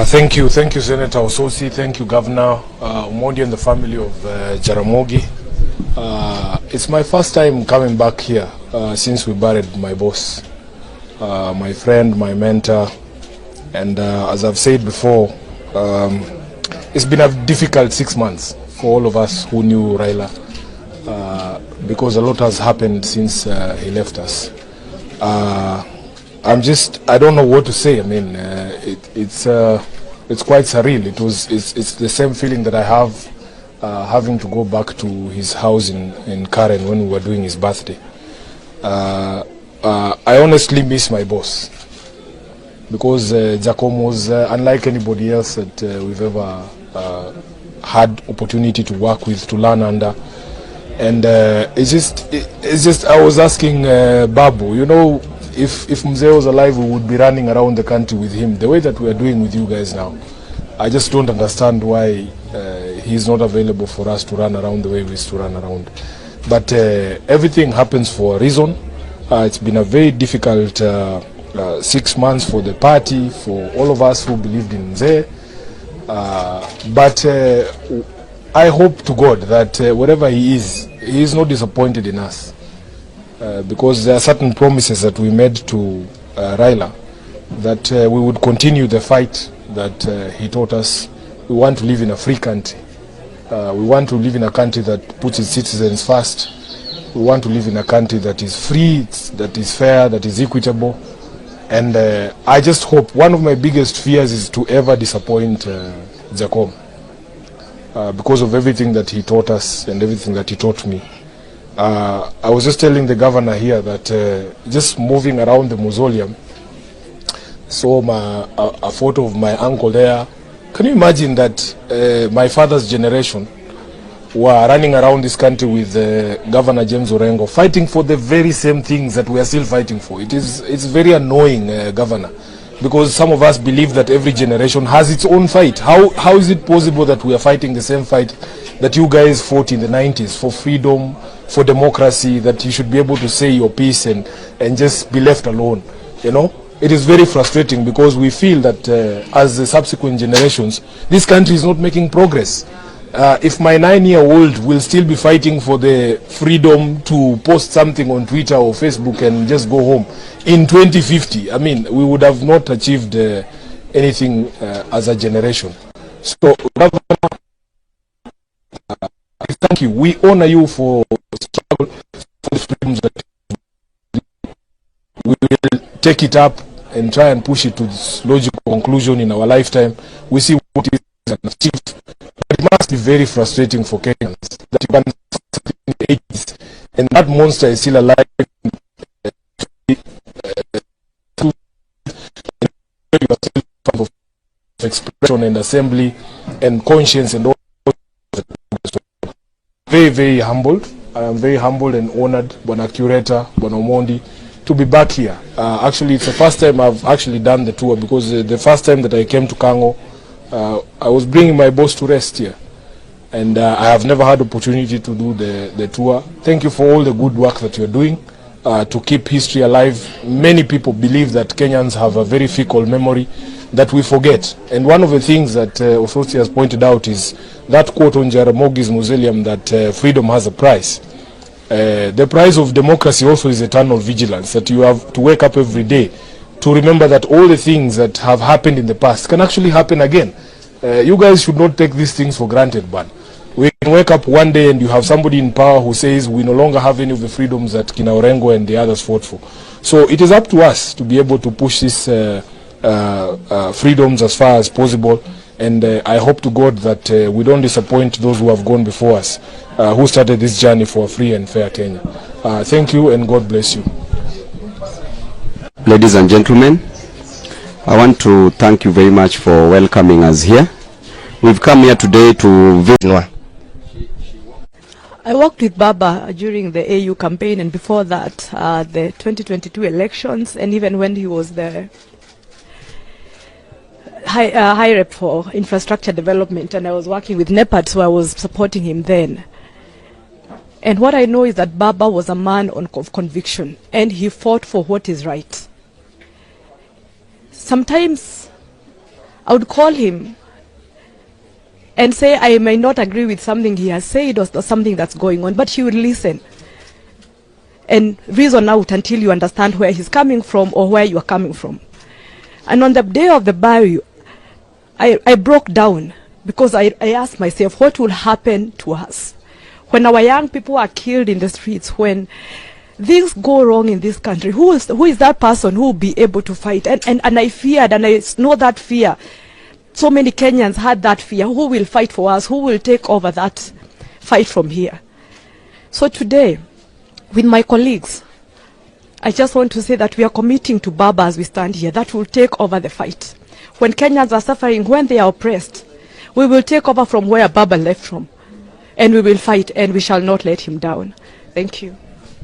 Thank you, Senator Ososi. Thank you, Governor Omondi and the family of Jaramogi. It's my first time coming back here since we buried my boss, my friend, my mentor, and as I've said before, it's been a difficult 6 months for all of us who knew Raila, because a lot has happened since he left us. I don't know what to say. I mean, it's quite surreal. It's the same feeling that I have having to go back to his house in Karen when we were doing his birthday. I honestly miss my boss, because Jacob was unlike anybody else that we've ever had opportunity to work with, to learn under. And it's just I was asking Babu, you know, if Mzee was alive, we would be running around the country with him the way that we are doing with you guys now. I just don't understand why he's not available for us to run around the way we used to run around. But everything happens for a reason. It's been a very difficult 6 months for the party, for all of us who believed in Mzee. But I hope to God that wherever he is not disappointed in us. Because there are certain promises that we made to Raila, that we would continue the fight that he taught us. We want to live in a free country. We want to live in a country that puts its citizens first. We want to live in a country that is free, that is fair, that is equitable. And I just hope, one of my biggest fears is to ever disappoint Jacob, because of everything that he taught us and everything that he taught me. I was just telling the governor here that just moving around the mausoleum, saw a photo of my uncle there. Can you imagine that my father's generation were running around this country with Governor James Orengo, fighting for the very same things that we are still fighting for? It's very annoying, Governor, because some of us believe that every generation has its own fight. How is it possible that we are fighting the same fight that you guys fought in the 90s for freedom, for democracy, that you should be able to say your piece and just be left alone? You know, it is very frustrating, because we feel that as the subsequent generations, this country is not making progress. If my 9-year-old will still be fighting for the freedom to post something on Twitter or Facebook and just go home in 2050, I mean, we would have not achieved anything as a generation. So, Governor, thank you. We honor you for struggle for the freedoms that we will take it up and try and push it to this logical conclusion in our lifetime. We see what is achieved. But it must be very frustrating for Kenyans that you can in the 80s and that monster is still alive. Of expression and assembly and conscience and all. Very, very humbled. I am very humbled and honored, Bwana Curator, Bwana Omondi, to be back here. Actually, it's the first time I've actually done the tour, because the first time that I came to Kango, I was bringing my boss to rest here. And I have never had opportunity to do the tour. Thank you for all the good work that you're doing to keep history alive. Many people believe that Kenyans have a very fickle memory that we forget. And one of the things that Ososi has pointed out is that quote on Jaramogi's mausoleum, that freedom has a price. The price of democracy also is eternal vigilance, that you have to wake up every day to remember that all the things that have happened in the past can actually happen again. You guys should not take these things for granted, but we can wake up one day and you have somebody in power who says we no longer have any of the freedoms that Kina Orengo and the others fought for. So it is up to us to be able to push these freedoms as far as possible. And I hope to God that we don't disappoint those who have gone before us, who started this journey for a free and fair Kenya. Thank you, and God bless you. Ladies and gentlemen, I want to thank you very much for welcoming us here. We've come here today to visit. I worked with Baba during the AU campaign, and before that, the 2022 elections, and even when he was the high rep for infrastructure development, and I was working with NEPAD, so I was supporting him then. And what I know is that Baba was a man of conviction, and he fought for what is right. sometimes I would call him and say I may not agree with something he has said or something that's going on, but he would listen and reason out until you understand where he's coming from or where you are coming from. And on the day of the burial, I broke down because I asked myself, what will happen to us when our young people are killed in the streets, when things go wrong in this country? Who is that person who will be able to fight? And I feared, and I know that fear. So many Kenyans had that fear. Who will fight for us? Who will take over that fight from here? So today, with my colleagues, I just want to say that we are committing to Baba as we stand here, that will take over the fight. When Kenyans are suffering, when they are oppressed, we will take over from where Baba left from. And we will fight, and we shall not let him down. Thank you.